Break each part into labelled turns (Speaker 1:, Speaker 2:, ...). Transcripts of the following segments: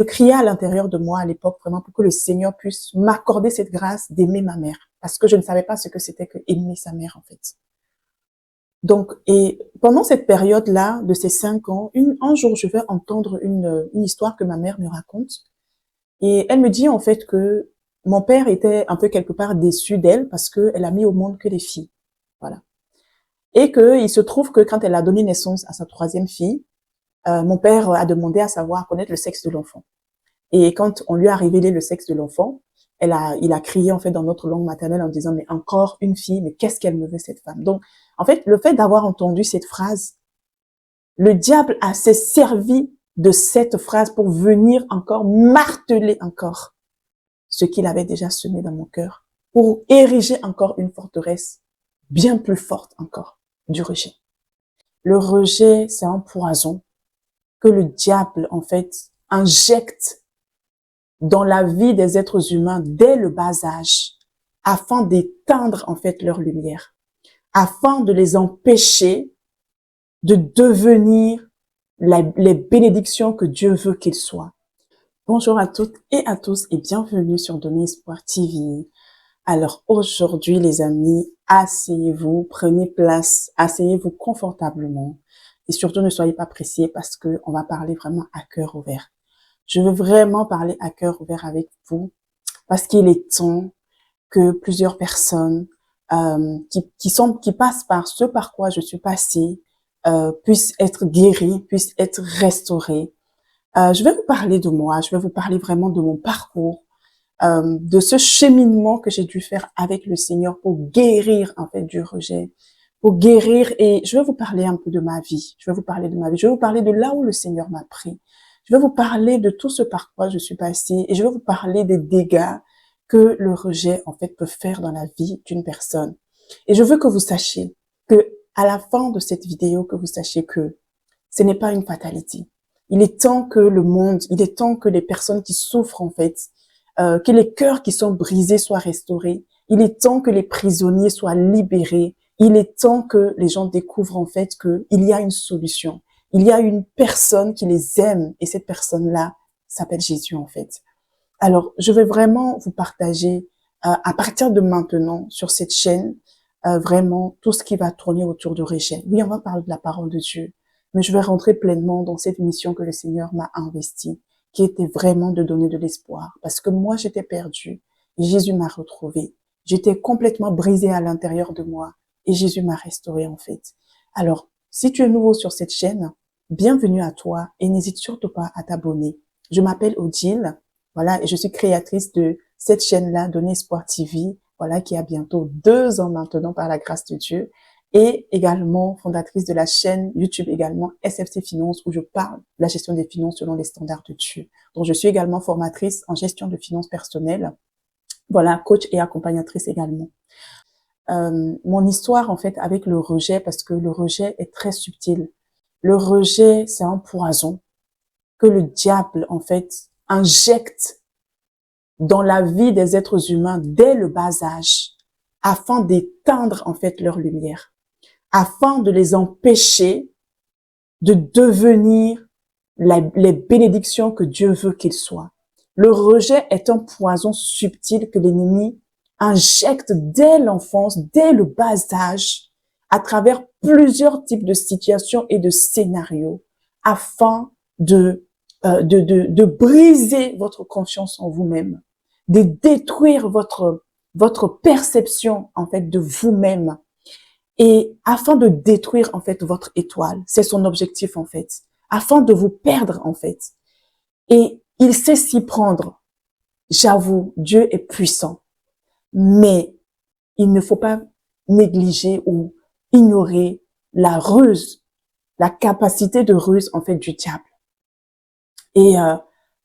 Speaker 1: Je criais à l'intérieur de moi à l'époque vraiment pour que le Seigneur puisse m'accorder cette grâce d'aimer ma mère. Parce que je ne savais pas ce que c'était que aimer sa mère, en fait. Donc, et pendant cette période-là, de ces 5 ans, un jour, je vais entendre une histoire que ma mère me raconte. Et elle me dit, en fait, que mon père était un peu quelque part déçu d'elle parce qu'elle a mis au monde que des filles. Voilà. Et que il se trouve que quand elle a donné naissance à sa troisième fille, mon père a demandé à savoir connaître le sexe de l'enfant. Et quand on lui a révélé le sexe de l'enfant, il a crié en fait dans notre langue maternelle en disant mais encore une fille, mais qu'est-ce qu'elle me veut cette femme? Donc en fait le fait d'avoir entendu cette phrase, le diable s'est servi de cette phrase pour venir encore marteler encore ce qu'il avait déjà semé dans mon cœur, pour ériger encore une forteresse bien plus forte encore du rejet. Le rejet, c'est un poison que le diable en fait injecte dans la vie des êtres humains dès le bas âge, afin d'éteindre en fait leur lumière, afin de les empêcher de devenir les bénédictions que Dieu veut qu'ils soient. Bonjour à toutes et à tous et bienvenue sur Donner Espoir TV. Alors aujourd'hui les amis, asseyez-vous, prenez place, asseyez-vous confortablement et surtout ne soyez pas pressés parce que on va parler vraiment à cœur ouvert. Je veux vraiment parler à cœur ouvert avec vous parce qu'il est temps que plusieurs personnes qui passent par ce par quoi je suis passée puissent être guéries, puissent être restaurées. Je vais vous parler de moi, je vais vous parler vraiment de mon parcours, de ce cheminement que j'ai dû faire avec le Seigneur pour guérir en fait du rejet, pour guérir, et je vais vous parler un peu de ma vie. Je vais vous parler de ma vie. Je vais vous parler de là où le Seigneur m'a pris. Je vais vous parler de tout ce par quoi je suis passée et je vais vous parler des dégâts que le rejet en fait peut faire dans la vie d'une personne. Et je veux que vous sachiez que à la fin de cette vidéo, que vous sachiez que ce n'est pas une fatalité. Il est temps que le monde, il est temps que les personnes qui souffrent en fait, que les cœurs qui sont brisés soient restaurés. Il est temps que les prisonniers soient libérés. Il est temps que les gens découvrent en fait qu'il y a une solution. Il y a une personne qui les aime et cette personne-là s'appelle Jésus en fait. Alors, je vais vraiment vous partager à partir de maintenant sur cette chaîne vraiment tout ce qui va tourner autour de rejet. Oui, on va parler de la parole de Dieu, mais je vais rentrer pleinement dans cette mission que le Seigneur m'a investie, qui était vraiment de donner de l'espoir. Parce que moi, j'étais perdue et Jésus m'a retrouvée. J'étais complètement brisée à l'intérieur de moi et Jésus m'a restaurée en fait. Alors, si tu es nouveau sur cette chaîne, bienvenue à toi et n'hésite surtout pas à t'abonner. Je m'appelle Odile. Voilà, et je suis créatrice de cette chaîne-là, Donner Espoir TV, voilà, qui a bientôt 2 ans maintenant par la grâce de Dieu, et également fondatrice de la chaîne YouTube également SFC Finance, où je parle de la gestion des finances selon les standards de Dieu. Donc, je suis également formatrice en gestion de finances personnelles, voilà, coach et accompagnatrice également. Mon histoire, en fait, avec le rejet, parce que le rejet est très subtil. Le rejet, c'est un poison que le diable, en fait, injecte dans la vie des êtres humains dès le bas âge, afin d'éteindre en fait leur lumière, afin de les empêcher de devenir les bénédictions que Dieu veut qu'ils soient. Le rejet est un poison subtil que l'ennemi injecte dès l'enfance, dès le bas âge, à travers plusieurs types de situations et de scénarios, afin de briser votre confiance en vous-même, de détruire votre perception en fait de vous-même, et afin de détruire en fait votre étoile. C'est son objectif en fait, afin de vous perdre en fait. Et il sait s'y prendre. J'avoue, Dieu est puissant, mais il ne faut pas négliger ou ignorer la ruse, la capacité de ruse en fait du diable. Et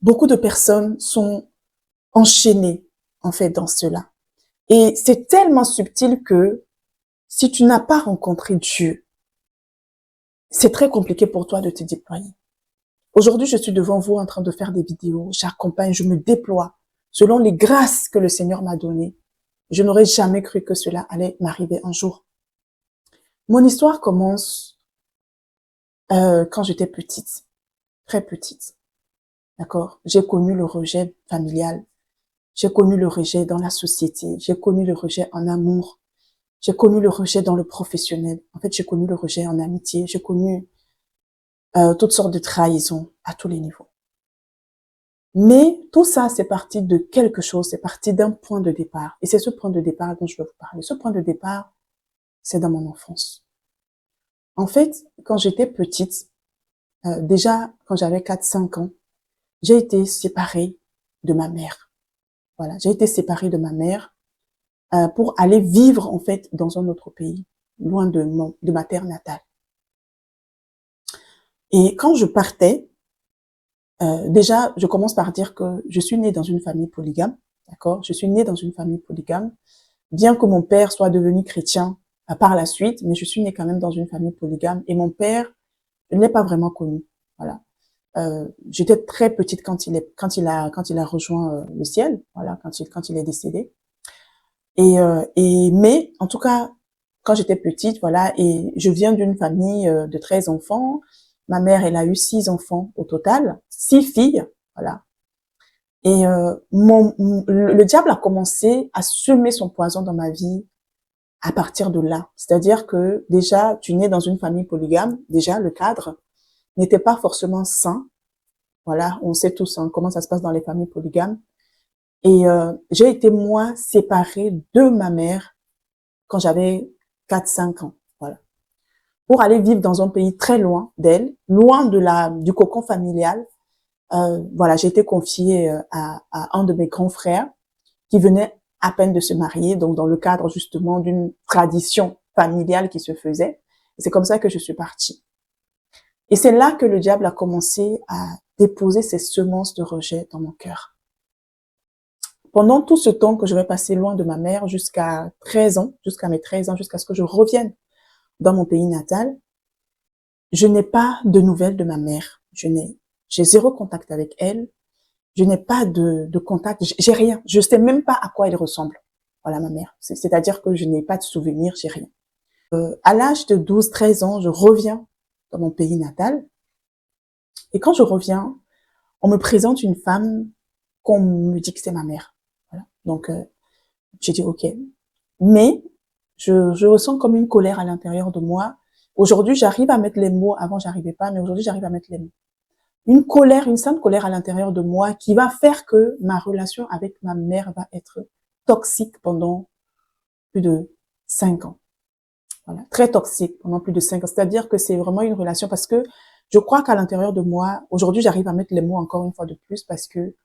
Speaker 1: beaucoup de personnes sont enchaînées en fait dans cela. Et c'est tellement subtil que si tu n'as pas rencontré Dieu, c'est très compliqué pour toi de te déployer. Aujourd'hui, je suis devant vous en train de faire des vidéos, j'accompagne, je me déploie selon les grâces que le Seigneur m'a données. Je n'aurais jamais cru que cela allait m'arriver un jour. Mon histoire commence quand j'étais petite, très petite. d'accord? J'ai connu le rejet familial, j'ai connu le rejet dans la société, j'ai connu le rejet en amour, j'ai connu le rejet dans le professionnel. En fait, j'ai connu le rejet en amitié, j'ai connu toutes sortes de trahisons à tous les niveaux. Mais tout ça, c'est parti de quelque chose, c'est parti d'un point de départ. Et c'est ce point de départ dont je veux vous parler. Ce point de départ, c'est dans mon enfance. En fait, quand j'étais petite, déjà quand j'avais 4-5 ans, j'ai été séparée de ma mère. Voilà, j'ai été séparée de ma mère pour aller vivre en fait dans un autre pays, loin de ma terre natale. Et quand je partais, déjà, je commence par dire que je suis née dans une famille polygame, d'accord? Je suis née dans une famille polygame, bien que mon père soit devenu chrétien par la suite, mais je suis née quand même dans une famille polygame. Et mon père, je ne l'ai pas vraiment connu, voilà. J'étais très petite quand il a rejoint le ciel, voilà, quand il est décédé. Mais en tout cas, quand j'étais petite, voilà, et je viens d'une famille de 13 enfants. Ma mère, elle a eu 6 enfants au total, 6 filles, voilà. Et le diable a commencé à semer son poison dans ma vie à partir de là. C'est-à-dire que déjà, tu nais dans une famille polygame, déjà le cadre n'était pas forcément sain. Voilà, on sait tous hein, comment ça se passe dans les familles polygames. Et j'ai été, moi, séparée de ma mère quand j'avais 4-5 ans. Voilà. Pour aller vivre dans un pays très loin d'elle, loin du cocon familial. Voilà, j'ai été confiée à un de mes grands frères qui venait à peine de se marier, donc dans le cadre justement d'une tradition familiale qui se faisait. Et c'est comme ça que je suis partie. Et c'est là que le diable a commencé à déposer ses semences de rejet dans mon cœur. Pendant tout ce temps que je vais passer loin de ma mère jusqu'à 13 ans, jusqu'à mes 13 ans, jusqu'à ce que je revienne dans mon pays natal, je n'ai pas de nouvelles de ma mère. J'ai zéro contact avec elle. Je n'ai pas de contact. J'ai rien. Je sais même pas à quoi elle ressemble. Voilà ma mère. C'est-à-dire que je n'ai pas de souvenirs, j'ai rien. À l'âge de 12-13 ans, je reviens dans mon pays natal. Et quand je reviens, on me présente une femme qu'on me dit que c'est ma mère. Voilà. Donc, j'ai dit OK. Mais je ressens comme une colère à l'intérieur de moi. Aujourd'hui, j'arrive à mettre les mots. Avant, j'arrivais pas, mais aujourd'hui, j'arrive à mettre les mots. Une colère, une sainte colère à l'intérieur de moi qui va faire que ma relation avec ma mère va être toxique pendant plus de 5 ans. Voilà, très toxique pendant plus de 5 ans. C'est-à-dire que c'est vraiment une relation parce que je crois qu'à l'intérieur de moi, aujourd'hui, j'arrive à mettre les mots encore une fois de plus parce que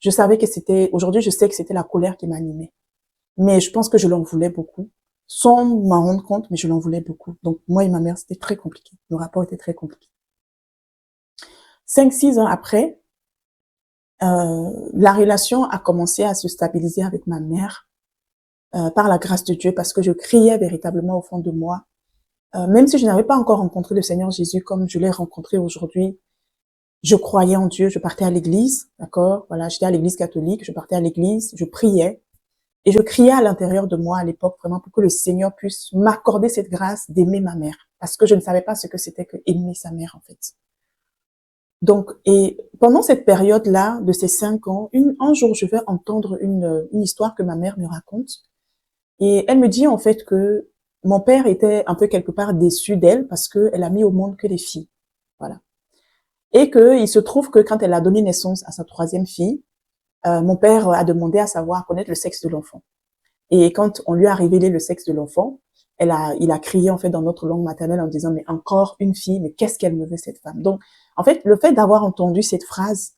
Speaker 1: je savais que aujourd'hui, je sais que c'était la colère qui m'animait. Mais je pense que je l'en voulais beaucoup, sans m'en rendre compte, mais je l'en voulais beaucoup. Donc, moi et ma mère, c'était très compliqué. Le rapport était très compliqué. 5-6 ans après, la relation a commencé à se stabiliser avec ma mère par la grâce de Dieu parce que je criais véritablement au fond de moi. Même si je n'avais pas encore rencontré le Seigneur Jésus comme je l'ai rencontré aujourd'hui, je croyais en Dieu, je partais à l'église, d'accord? Voilà, j'étais à l'église catholique, je partais à l'église, je priais et je criais à l'intérieur de moi à l'époque vraiment pour que le Seigneur puisse m'accorder cette grâce d'aimer ma mère parce que je ne savais pas ce que c'était que aimer sa mère en fait. Donc, et pendant cette période-là, de ces 5 ans, un jour, je vais entendre une histoire que ma mère me raconte. Et elle me dit, en fait, que mon père était un peu quelque part déçu d'elle parce qu'elle a mis au monde que des filles. Voilà. Et que il se trouve que quand elle a donné naissance à sa troisième fille, mon père a demandé à savoir connaître le sexe de l'enfant. Et quand on lui a révélé le sexe de l'enfant, il a crié en fait dans notre langue maternelle en disant mais encore une fille, mais qu'est-ce qu'elle me veut cette femme? Donc en fait le fait d'avoir entendu cette phrase,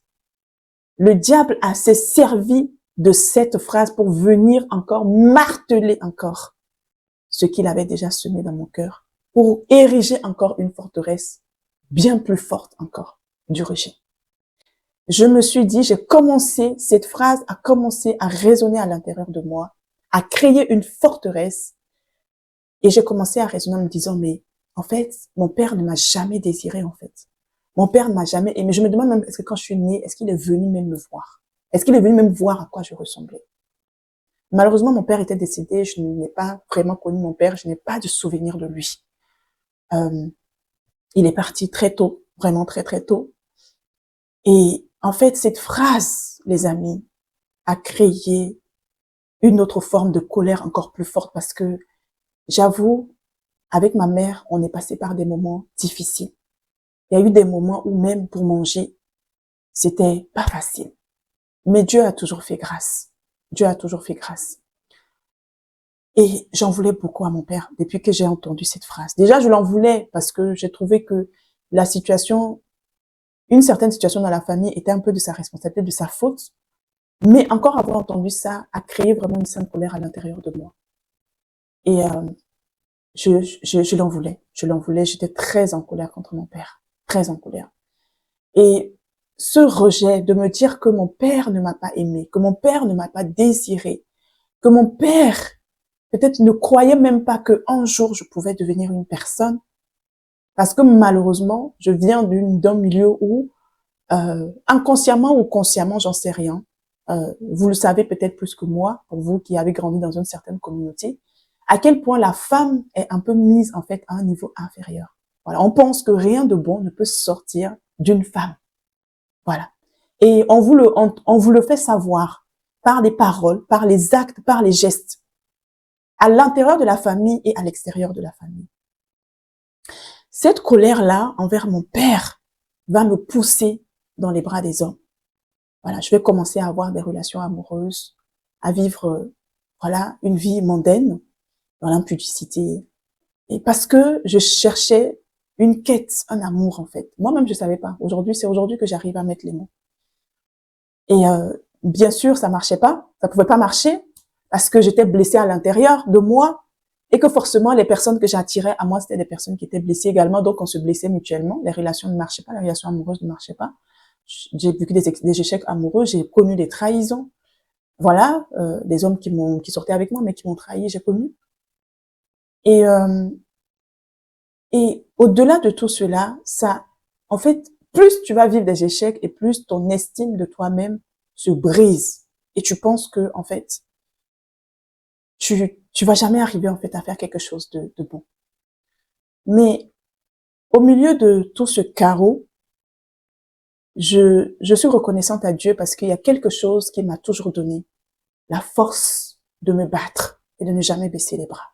Speaker 1: le diable s'est servi de cette phrase pour venir encore marteler encore ce qu'il avait déjà semé dans mon cœur, pour ériger encore une forteresse bien plus forte encore du rejet. Je me suis dit, cette phrase a commencé à résonner à l'intérieur de moi, à créer une forteresse. Et j'ai commencé à raisonner en me disant, mais en fait, mon père ne m'a jamais désiré, en fait. Mon père ne m'a jamais aimé. Je me demande même, est-ce que quand je suis née, est-ce qu'il est venu même me voir? Est-ce qu'il est venu même voir à quoi je ressemblais? Malheureusement, mon père était décédé. Je n'ai pas vraiment connu mon père. Je n'ai pas de souvenir de lui. Il est parti très tôt, vraiment très, très tôt. Et En fait, cette phrase, les amis, a créé une autre forme de colère encore plus forte parce que, j'avoue, avec ma mère, on est passé par des moments difficiles. Il y a eu des moments où même pour manger, c'était pas facile. Mais Dieu a toujours fait grâce. Dieu a toujours fait grâce. Et j'en voulais beaucoup à mon père depuis que j'ai entendu cette phrase. Déjà, je l'en voulais parce que j'ai trouvé que la situation, une certaine situation dans la famille était un peu de sa responsabilité, de sa faute. Mais encore avoir entendu ça a créé vraiment une sainte colère à l'intérieur de moi. Et je l'en voulais. Je l'en voulais. J'étais très en colère contre mon père. Très en colère. Et ce rejet de me dire que mon père ne m'a pas aimé, que mon père ne m'a pas désiré, que mon père peut-être ne croyait même pas qu'un jour je pouvais devenir une personne, parce que malheureusement, je viens d'un milieu où, inconsciemment ou consciemment, j'en sais rien, vous le savez peut-être plus que moi, pour vous qui avez grandi dans une certaine communauté, à quel point la femme est un peu mise en fait à un niveau inférieur. Voilà, on pense que rien de bon ne peut sortir d'une femme. Voilà. Et on vous le fait savoir par les paroles, par les actes, par les gestes, à l'intérieur de la famille et à l'extérieur de la famille. Cette colère-là envers mon père va me pousser dans les bras des hommes. Voilà, je vais commencer à avoir des relations amoureuses, à vivre, voilà, une vie mondaine, dans l'impudicité. Et parce que je cherchais une quête, un amour en fait. Moi-même, je savais pas. Aujourd'hui, c'est aujourd'hui que j'arrive à mettre les mots. Et bien sûr, ça marchait pas. Ça pouvait pas marcher parce que j'étais blessée à l'intérieur de moi et que forcément, les personnes que j'attirais à moi, c'était des personnes qui étaient blessées également. Donc, on se blessait mutuellement. Les relations ne marchaient pas. Les relations amoureuses ne marchaient pas. J'ai vécu des échecs amoureux. J'ai connu des trahisons. Voilà, des hommes qui sortaient avec moi, mais qui m'ont trahi, j'ai connu. Et, euh, et au-delà de tout cela, ça, en fait, plus tu vas vivre des échecs et plus ton estime de toi-même se brise. Et tu penses que, en fait, tu vas jamais arriver, en fait, à faire quelque chose de bon. Mais, au milieu de tout ce chaos, je suis reconnaissante à Dieu parce qu'il y a quelque chose qui m'a toujours donné la force de me battre et de ne jamais baisser les bras.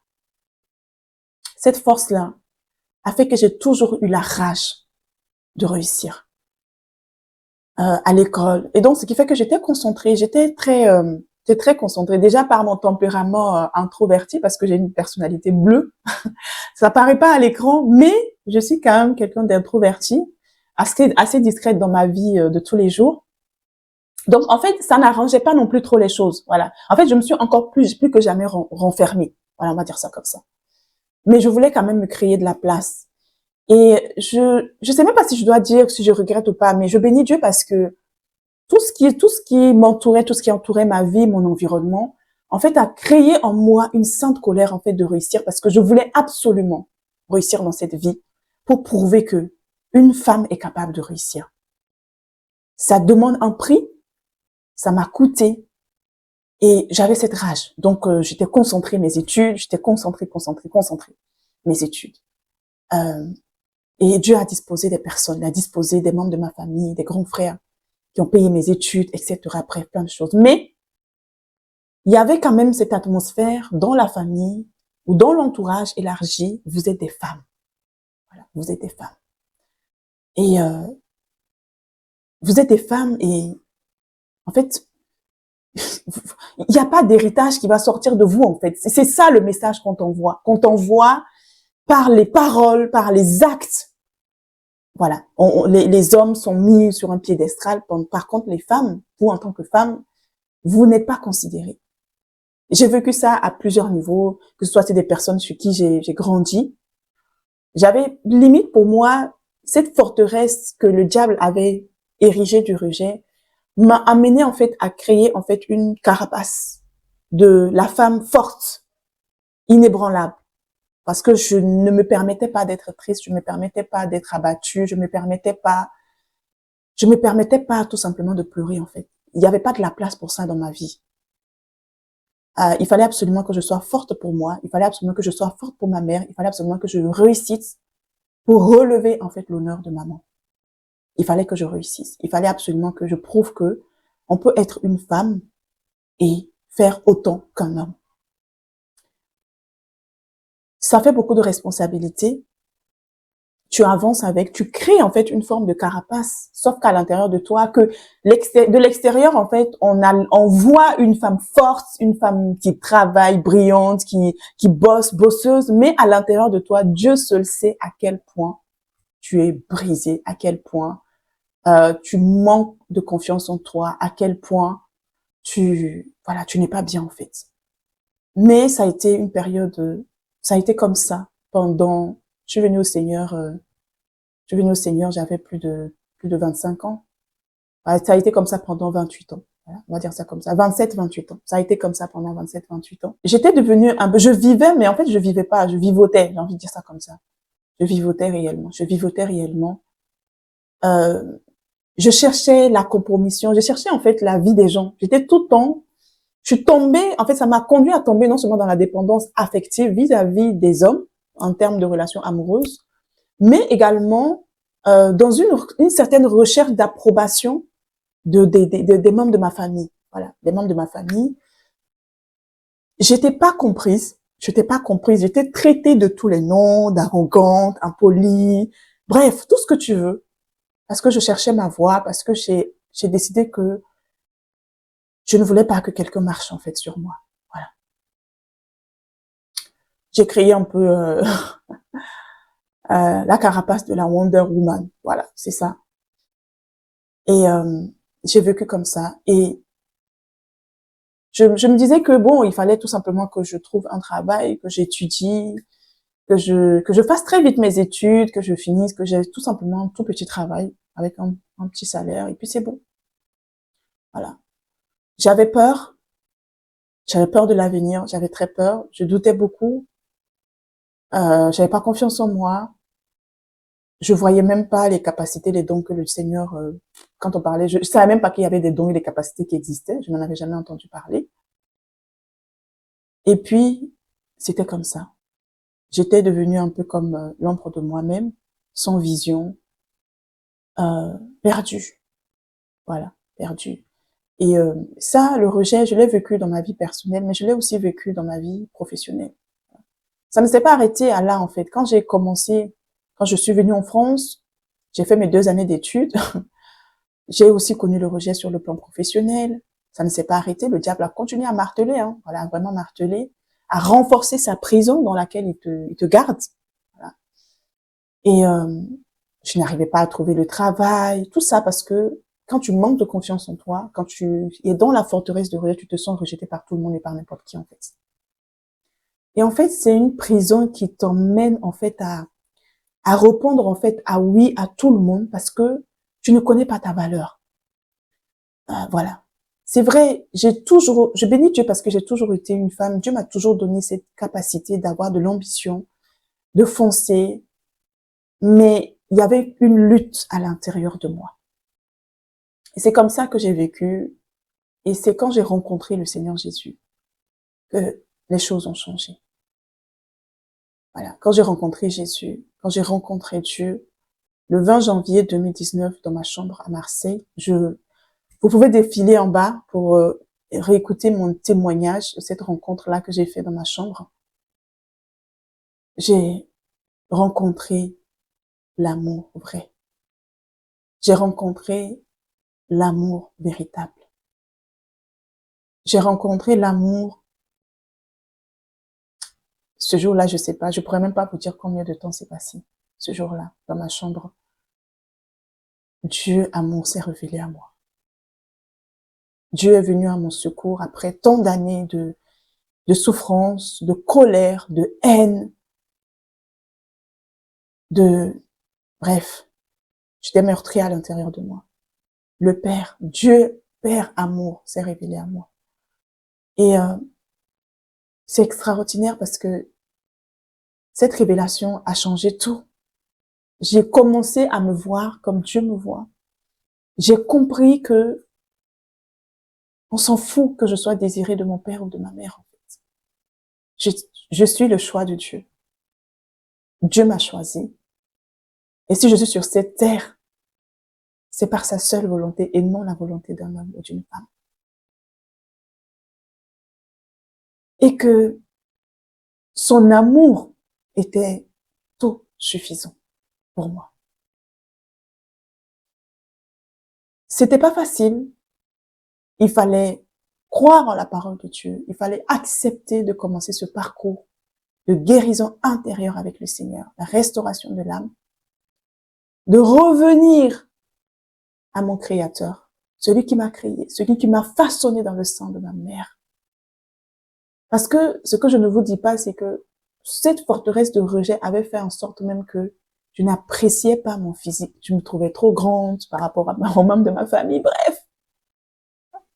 Speaker 1: Cette force-là a fait que j'ai toujours eu la rage de réussir à l'école. Et donc, ce qui fait que j'étais concentrée, j'étais très concentrée. Déjà par mon tempérament introverti, parce que j'ai une personnalité bleue. Ça paraît pas à l'écran, mais je suis quand même quelqu'un d'introverti, assez discrète dans ma vie de tous les jours. Donc, en fait, ça n'arrangeait pas non plus trop les choses. Voilà. En fait, je me suis encore plus que jamais renfermée. Voilà, on va dire ça comme ça. Mais je voulais quand même me créer de la place. Et je sais même pas si je dois dire si je regrette ou pas, mais je bénis Dieu parce que tout ce qui m'entourait, tout ce qui entourait ma vie, mon environnement, en fait, a créé en moi une sainte colère, en fait, de réussir parce que je voulais absolument réussir dans cette vie pour prouver que une femme est capable de réussir. Ça demande un prix, ça m'a coûté et j'avais cette rage. Donc, j'étais concentrée mes études, j'étais concentrée mes études. Et Dieu a disposé des personnes, il a disposé des membres de ma famille, des grands frères qui ont payé mes études, etc. Bref, plein de choses. Mais il y avait quand même cette atmosphère dans la famille ou dans l'entourage élargi, vous êtes des femmes. Voilà, vous êtes des femmes. Et vous êtes des femmes et en fait, il n'y a pas d'héritage qui va sortir de vous en fait. C'est ça le message qu'on t'envoie. Qu'on t'envoie par les paroles, par les actes. Voilà, les hommes sont mis sur un piédestal. Par contre, les femmes, vous en tant que femme, vous n'êtes pas considérées. J'ai vécu ça à plusieurs niveaux, que ce soit c'est des personnes sur qui j'ai grandi. J'avais limite pour moi cette forteresse que le diable avait érigée du rejet m'a amené en fait à créer en fait une carapace de la femme forte, inébranlable. Parce que je ne me permettais pas d'être triste, je me permettais pas d'être abattue, je me permettais pas tout simplement de pleurer en fait. Il n'y avait pas de la place pour ça dans ma vie. Il fallait absolument que je sois forte pour moi, il fallait absolument que je sois forte pour ma mère, il fallait absolument que je réussisse pour relever en fait l'honneur de maman. Il fallait que je réussisse. Il fallait absolument que je prouve que on peut être une femme et faire autant qu'un homme. Ça fait beaucoup de responsabilités. Tu avances avec, tu crées en fait une forme de carapace, sauf qu'à l'intérieur de toi, que de l'extérieur en fait, on voit une femme forte, une femme qui travaille, brillante, qui bosse, bosseuse, mais à l'intérieur de toi, Dieu seul sait à quel point tu es brisée, à quel point tu manques de confiance en toi, à quel point voilà, tu n'es pas bien en fait. Mais ça a été une période, ça a été comme ça pendant, je suis venue au Seigneur, j'avais plus de 25 ans. Ouais, ça a été comme ça pendant 28 ans. Voilà, on va dire ça comme ça. 27, 28 ans. Ça a été comme ça pendant 27, 28 ans. J'étais devenue un peu, je vivais, mais en fait, je vivais pas, je vivotais. J'ai envie de dire ça comme ça. Je vivotais réellement. Je vivotais réellement. Euh, je cherchais la compromission. Je cherchais, en fait, la vie des gens. J'étais tout le temps, je suis tombée, en fait, ça m'a conduit à tomber non seulement dans la dépendance affective vis-à-vis des hommes, en termes de relations amoureuses, mais également dans une certaine recherche d'approbation des membres de ma famille. Voilà, des membres de ma famille. J'étais pas comprise. J'étais traitée de tous les noms, d'arrogante, impolie, bref, tout ce que tu veux. Parce que je cherchais ma voie, parce que j'ai décidé que je ne voulais pas que quelqu'un marche en fait sur moi. Voilà. J'ai créé un peu la carapace de la Wonder Woman. Voilà, c'est ça. Et j'ai vécu comme ça. Et je me disais que bon, il fallait tout simplement que je trouve un travail, que j'étudie, que je fasse très vite mes études, que je finisse, que j'ai tout simplement un tout petit travail avec un petit salaire, et puis c'est bon. Voilà. J'avais peur. J'avais peur de l'avenir. J'avais très peur. Je doutais beaucoup. J'avais pas confiance en moi. Je voyais même pas les capacités, les dons que le Seigneur, quand on parlait, je savais même pas qu'il y avait des dons et des capacités qui existaient. Je n'en avais jamais entendu parler. Et puis, c'était comme ça. J'étais devenue un peu comme l'ombre de moi-même, sans vision, euh, perdue. Voilà, perdue. Et ça, le rejet, je l'ai vécu dans ma vie personnelle, mais je l'ai aussi vécu dans ma vie professionnelle. Ça ne s'est pas arrêté à là, en fait. Quand j'ai commencé, quand je suis venue en France, j'ai fait mes 2 années d'études. J'ai aussi connu le rejet sur le plan professionnel. Ça ne s'est pas arrêté. Le diable a continué à marteler, hein. Voilà, vraiment marteler, à renforcer sa prison dans laquelle il te garde. Voilà. Et je n'arrivais pas à trouver le travail, tout ça parce que quand tu manques de confiance en toi, quand tu es dans la forteresse de rejet, tu te sens rejeté par tout le monde et par n'importe qui en fait. Et en fait, c'est une prison qui t'emmène en fait à répondre en fait à oui à tout le monde parce que tu ne connais pas ta valeur. Voilà. C'est vrai, je bénis Dieu parce que j'ai toujours été une femme. Dieu m'a toujours donné cette capacité d'avoir de l'ambition, de foncer, mais il y avait une lutte à l'intérieur de moi. Et c'est comme ça que j'ai vécu. Et c'est quand j'ai rencontré le Seigneur Jésus que les choses ont changé. Voilà. Quand j'ai rencontré Jésus, quand j'ai rencontré Dieu, le 20 janvier 2019 dans ma chambre à Marseille, vous pouvez défiler en bas pour réécouter mon témoignage de cette rencontre-là que j'ai fait dans ma chambre. J'ai rencontré l'amour vrai. J'ai rencontré l'amour véritable. J'ai rencontré l'amour. Ce jour-là, je sais pas, je pourrais même pas vous dire combien de temps s'est passé. Ce jour-là, dans ma chambre, Dieu, amour, s'est révélé à moi. Dieu est venu à mon secours après tant d'années de souffrance, de colère, de haine, bref, j'étais meurtrie à l'intérieur de moi. Le Père, Dieu, Père amour, s'est révélé à moi. Et c'est extraordinaire parce que cette révélation a changé tout. J'ai commencé à me voir comme Dieu me voit. J'ai compris que on s'en fout que je sois désirée de mon père ou de ma mère, en fait. Je suis le choix de Dieu. Dieu m'a choisi. Et si je suis sur cette terre, c'est par sa seule volonté et non la volonté d'un homme ou d'une femme. Et que son amour était tout suffisant pour moi. C'était pas facile. Il fallait croire en la parole de Dieu. Il fallait accepter de commencer ce parcours de guérison intérieure avec le Seigneur, la restauration de l'âme, de revenir à mon Créateur, celui qui m'a créé, celui qui m'a façonné dans le sang de ma mère. Parce que ce que je ne vous dis pas, c'est que cette forteresse de rejet avait fait en sorte même que je n'appréciais pas mon physique. Je me trouvais trop grande par rapport aux membres de ma famille. Bref,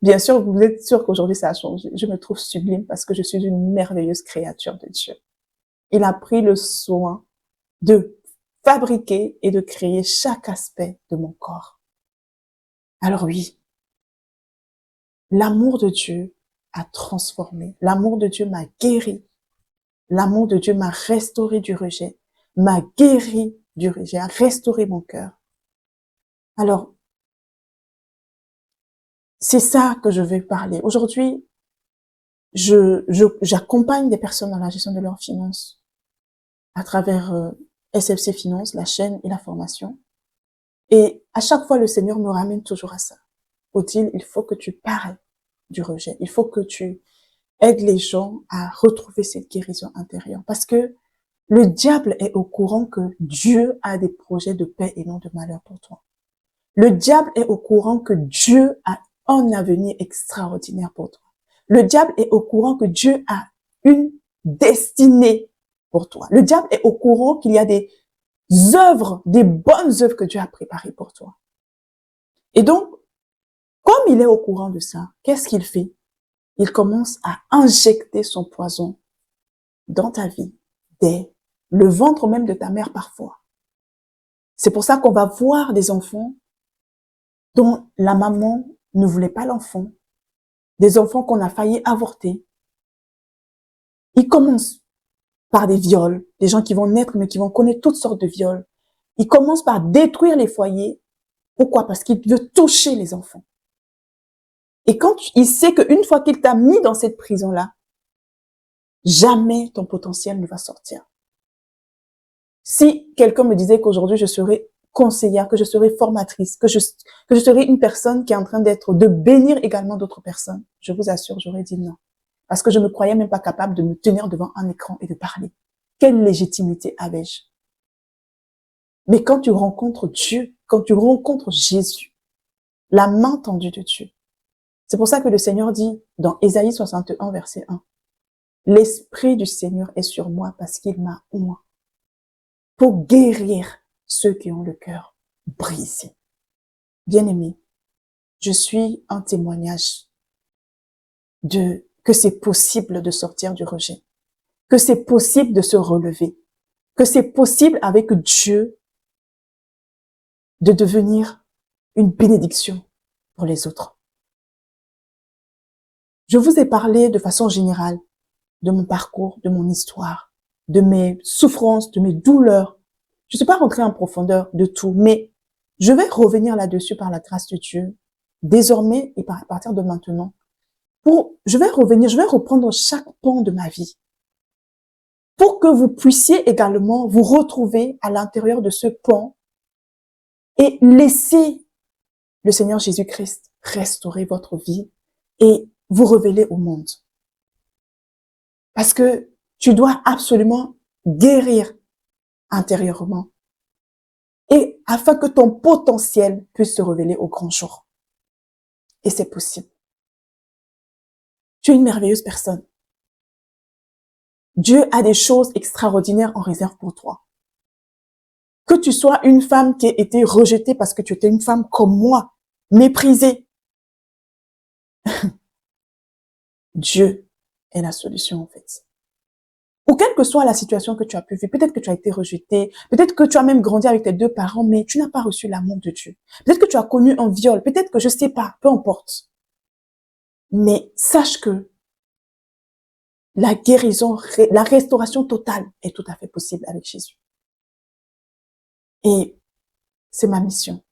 Speaker 1: bien sûr, vous êtes sûr qu'aujourd'hui ça a changé. Je me trouve sublime parce que je suis une merveilleuse créature de Dieu. Il a pris le soin de fabriquer et de créer chaque aspect de mon corps. Alors oui, l'amour de Dieu a transformé. L'amour de Dieu m'a guéri. L'amour de Dieu m'a restauré du rejet, m'a guéri du rejet, a restauré mon cœur. Alors, c'est ça que je vais parler. Aujourd'hui, j'accompagne des personnes dans la gestion de leurs finances à travers SFC Finance, la chaîne et la formation. Et à chaque fois, le Seigneur me ramène toujours à ça. Odile, il faut que tu parles du rejet. Il faut que tu aides les gens à retrouver cette guérison intérieure. Parce que le diable est au courant que Dieu a des projets de paix et non de malheur pour toi. Le diable est au courant que Dieu a un avenir extraordinaire pour toi. Le diable est au courant que Dieu a une destinée pour toi. Le diable est au courant qu'il y a des œuvres, des bonnes œuvres que Dieu a préparées pour toi. Et donc, comme il est au courant de ça, qu'est-ce qu'il fait? Il commence à injecter son poison dans ta vie, dès le ventre même de ta mère parfois. C'est pour ça qu'on va voir des enfants dont la maman ne voulait pas l'enfant, des enfants qu'on a failli avorter. Ils commencent par des viols, des gens qui vont naître mais qui vont connaître toutes sortes de viols. Ils commencent par détruire les foyers. Pourquoi? Parce qu'il veut toucher les enfants. Et quand il sait qu'une fois qu'il t'a mis dans cette prison-là, jamais ton potentiel ne va sortir. Si quelqu'un me disait qu'aujourd'hui je serais conseillère, que je serais formatrice, que je serais une personne qui est en train de bénir également d'autres personnes, je vous assure, j'aurais dit non. Parce que je ne me croyais même pas capable de me tenir devant un écran et de parler. Quelle légitimité avais-je? Mais quand tu rencontres Dieu, quand tu rencontres Jésus, la main tendue de Dieu, c'est pour ça que le Seigneur dit dans Ésaïe 61, verset 1, « L'Esprit du Seigneur est sur moi parce qu'il m'a oint pour guérir ceux qui ont le cœur brisé. » Bien-aimé, je suis un témoignage que c'est possible de sortir du rejet, que c'est possible de se relever, que c'est possible avec Dieu de devenir une bénédiction pour les autres. Je vous ai parlé de façon générale de mon parcours, de mon histoire, de mes souffrances, de mes douleurs. Je ne suis pas rentrée en profondeur de tout, mais je vais revenir là-dessus par la grâce de Dieu, désormais et à partir de maintenant. Je vais reprendre chaque pan de ma vie pour que vous puissiez également vous retrouver à l'intérieur de ce pan et laisser le Seigneur Jésus-Christ restaurer votre vie et vous révéler au monde. Parce que tu dois absolument guérir intérieurement et afin que ton potentiel puisse se révéler au grand jour. Et c'est possible. Tu es une merveilleuse personne. Dieu a des choses extraordinaires en réserve pour toi. Que tu sois une femme qui a été rejetée parce que tu étais une femme comme moi, méprisée. Dieu est la solution en fait. Ou quelle que soit la situation que tu as pu vivre, peut-être que tu as été rejetée, peut-être que tu as même grandi avec tes deux parents, mais tu n'as pas reçu l'amour de Dieu. Peut-être que tu as connu un viol, peut-être que je sais pas, peu importe. Mais sache que la guérison, la restauration totale est tout à fait possible avec Jésus. Et c'est ma mission.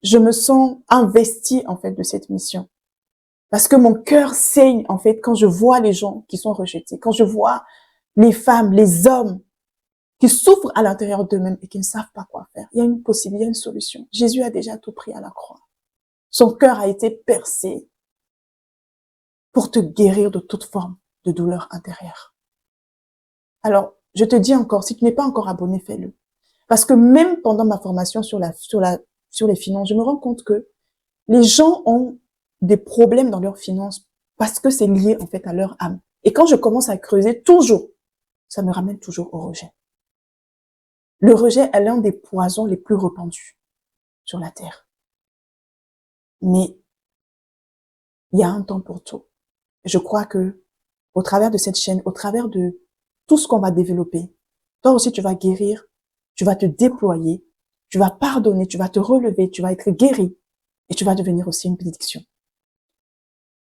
Speaker 1: je me sens investie, en fait, de cette mission. Parce que mon cœur saigne, en fait, quand je vois les gens qui sont rejetés, quand je vois les femmes, les hommes qui souffrent à l'intérieur d'eux-mêmes et qui ne savent pas quoi faire. Il y a une possibilité, il y a une solution. Jésus a déjà tout pris à la croix. Son cœur a été percé pour te guérir de toute forme de douleur intérieure. Alors, je te dis encore, si tu n'es pas encore abonné, fais-le. Parce que même pendant ma formation sur les finances, je me rends compte que les gens ont des problèmes dans leurs finances parce que c'est lié, en fait, à leur âme. Et quand je commence à creuser, toujours, ça me ramène toujours au rejet. Le rejet est l'un des poisons les plus répandus sur la terre. Mais il y a un temps pour tout. Je crois que au travers de cette chaîne, au travers de tout ce qu'on va développer, toi aussi tu vas guérir, tu vas te déployer, tu vas pardonner, tu vas te relever, tu vas être guéri et tu vas devenir aussi une bénédiction.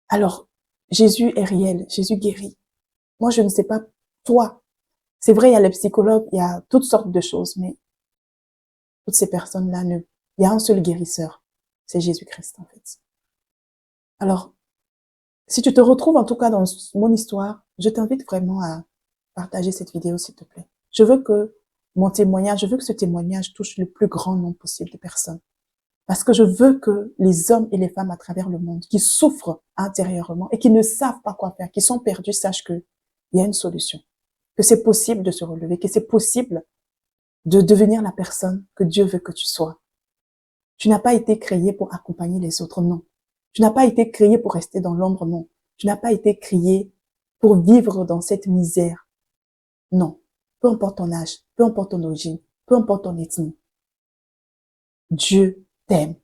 Speaker 1: Alors, Jésus est réel, Jésus guérit. Moi, je ne sais pas toi. C'est vrai, il y a les psychologues, il y a toutes sortes de choses, mais toutes ces personnes-là, il y a un seul guérisseur, c'est Jésus-Christ en fait. Alors, si tu te retrouves en tout cas dans mon histoire, je t'invite vraiment à partager cette vidéo s'il te plaît. Je veux que je veux que ce témoignage touche le plus grand nombre possible de personnes. Parce que je veux que les hommes et les femmes à travers le monde qui souffrent intérieurement et qui ne savent pas quoi faire, qui sont perdus, sachent qu'il y a une solution. Que c'est possible de se relever, que c'est possible de devenir la personne que Dieu veut que tu sois. Tu n'as pas été créé pour accompagner les autres, non. Tu n'as pas été créé pour rester dans l'ombre, non. Tu n'as pas été créé pour vivre dans cette misère, non. Peu importe ton âge, peu importe ton origine, peu importe ton ethnie, Dieu t'aime.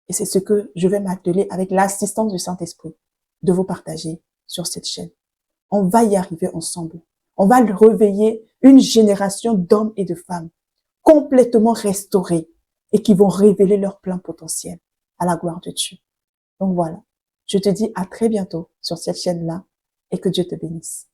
Speaker 1: Et c'est ce que je vais m'atteler avec l'assistance du Saint-Esprit de vous partager sur cette chaîne. On va y arriver ensemble. On va réveiller une génération d'hommes et de femmes complètement restaurés et qui vont révéler leur plein potentiel à la gloire de Dieu. Donc voilà, je te dis à très bientôt sur cette chaîne-là et que Dieu te bénisse.